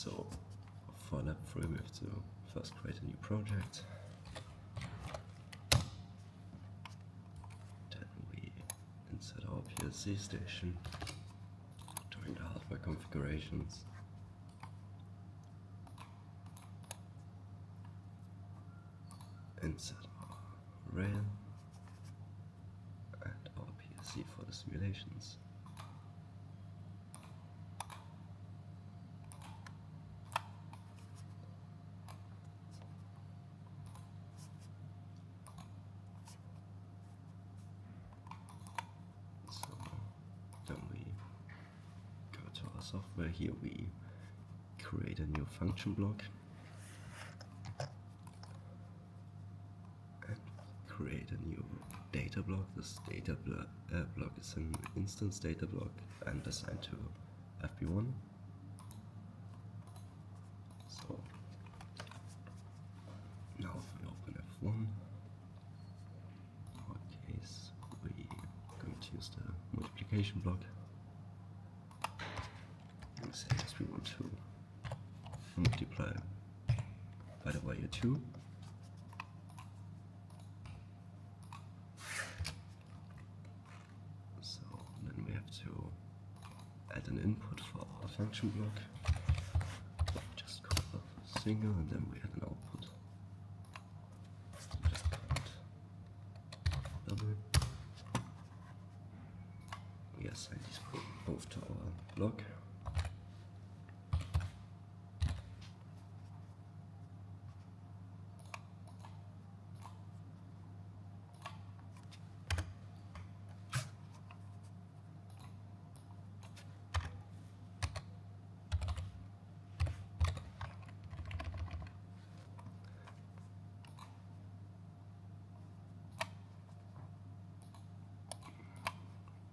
So for lab 3 we have to first create a new project. Then we insert our PLC station during the hardware configurations. Insert our rail and our PLC for the simulations. So then we go to our software. Here we create a new function block and create a new data block. This data block is an instance data block and assigned to FB1. So now if we open F1, in our case we're going to use the multiplication block. And say yes, we want to multiply by the value 2. So then we have to add an input for our function block. Just call it single and then we add an output. Just call it double. We assign these both to our block.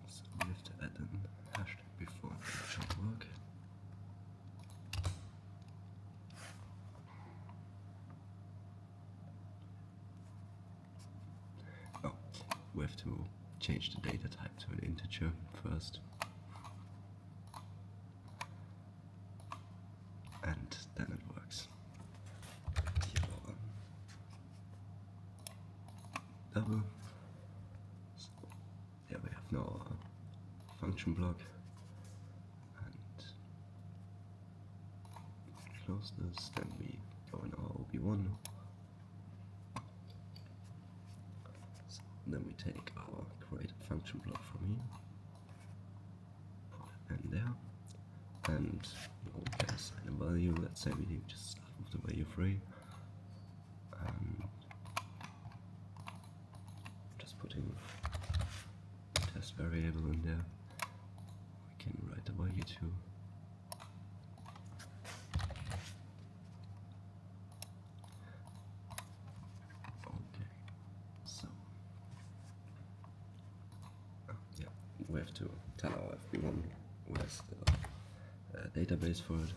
So we have to add an hashtag before it should work. Oh, we have to change the data type to an integer first. And then it works. Here our double. So there we have now our function block. And close this, then we go in our OB1. So then we take our created function block from here, put it in there, and we can assign a value. Let's say we just start with the value 3. Just putting the test variable in there. We can write the value 2. Okay, so yeah, we have to tell our FB1 where's the database for it,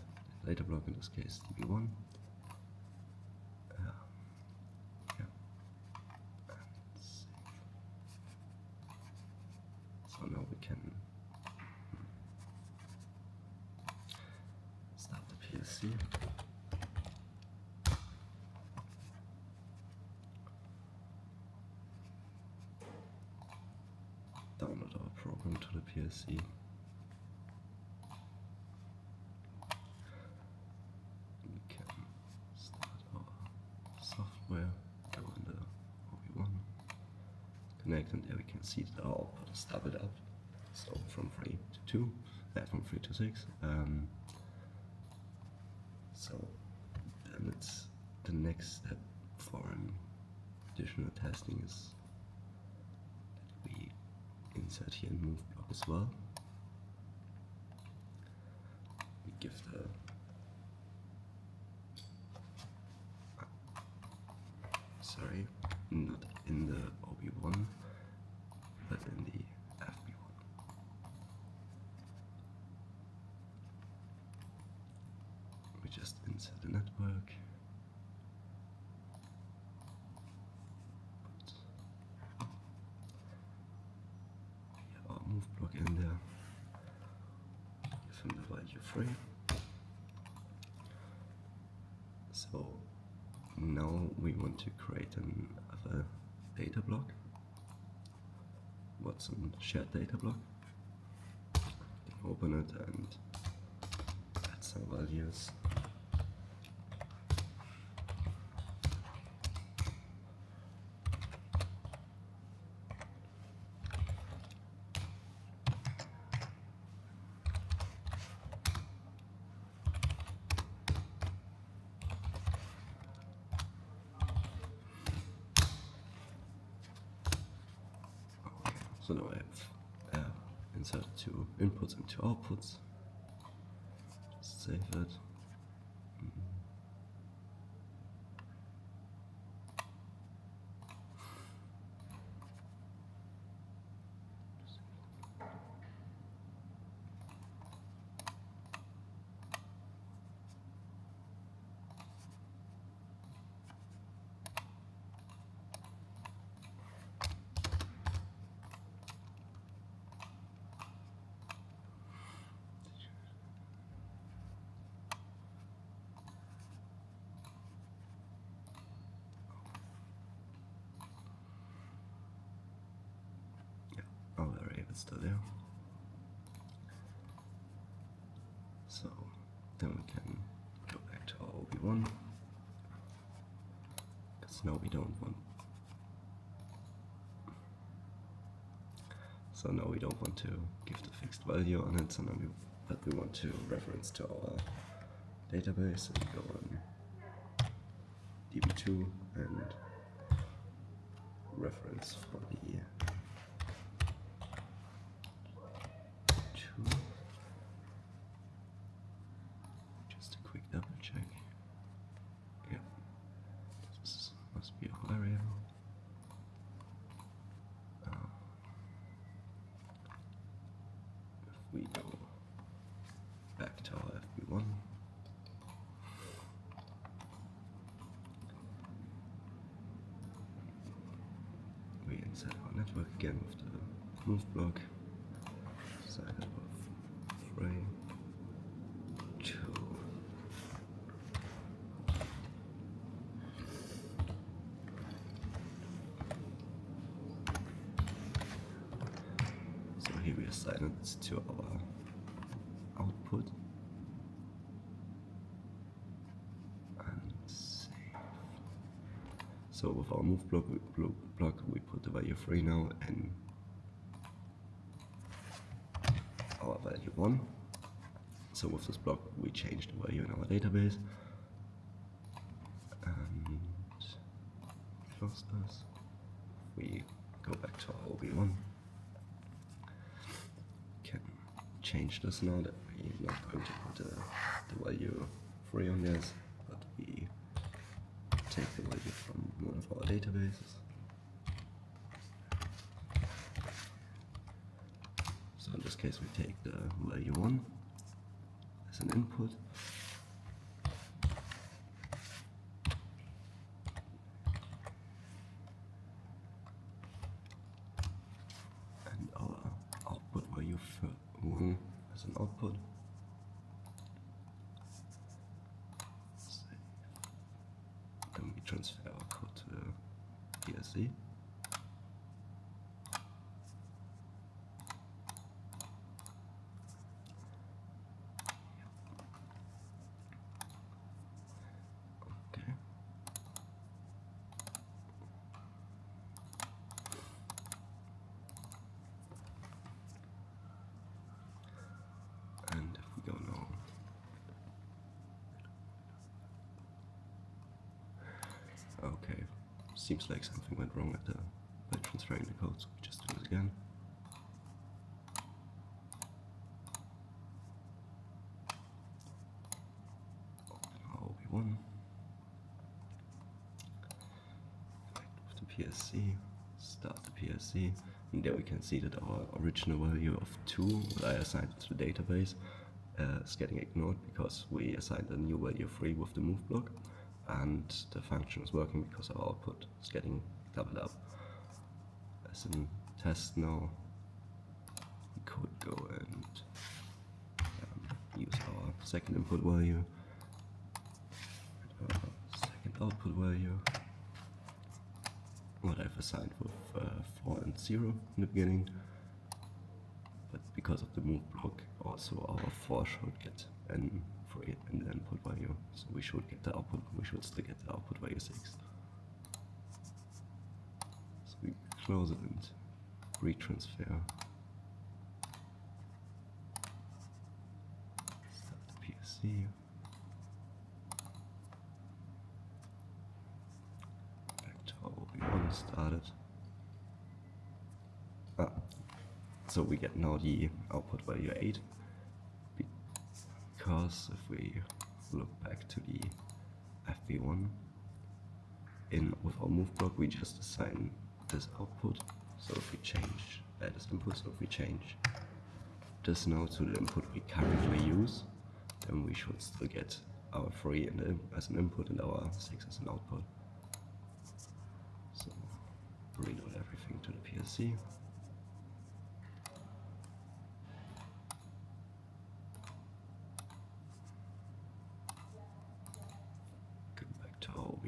data block in this case DB1. Yeah. And save. So now we can start the PLC. Download our program to the PLC. We can start our software, go in the OB1, connect, and there we can see that our output is doubled up. So from 3 to 2, from 3 to 6. So then it's the next step for additional testing is that we insert here a move block as well. We give the not in the OB1 but in the FB1. We just insert the network. Put our move block in there. Give him the value 3. So now we want to create another data block. What's a shared data block? Open it and add some values. So now I have inserted two inputs and two outputs. Just save it. Our variable is still there. So then we can go back to our OB1, because now we don't want. So now we don't want to give the fixed value on it. So now we want to reference to our database and go on DB2 and reference for the 2. Just a quick double check. Yeah, this must be a variable. If we go back to our FB1, we insert our network again with the move block. Side of 3, 2. So here we assign it to our output and save. So with our move block, we put the value 3 now and our value 1. So with this block we change the value in our database and close this. We go back to our OB1. Can change this now that we're not going to put the value 3 on this, but we take the value from one of our databases. So in this case we take the value 1 as an input. And our output value 1 as an output. Save. Then we transfer our code to the PSC. Okay, seems like something went wrong by transferring the code, so we just do it again. Open our OB1, connect with the PSC, start the PSC, and there we can see that our original value of 2 that I assigned to the database is getting ignored because we assigned a new value 3 with the move block. And the function is working because our output is getting doubled up. As in test now, we could go and use our second input value, output value, what I've assigned with 4 and 0 in the beginning. But because of the move block, also our 4 should get n for it in the input value. So we should get the output, we should still get the output value 6. So we close it and retransfer. Start the PSC. Back to how we want to start it. So we get now the output value 8, because if we look back to the FV1, with our move block we just assign this output. So if we change this input, so if we change this now to the input we currently use, then we should still get our 3 as an input and our 6 as an output. So reload everything to the PSC.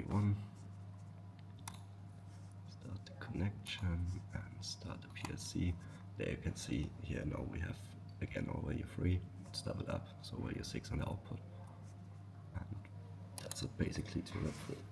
One. Start the connection and start the PSC. There you can see here now we have again our value 3. Let's double up, so value 6 on the output. And that's it basically to look through.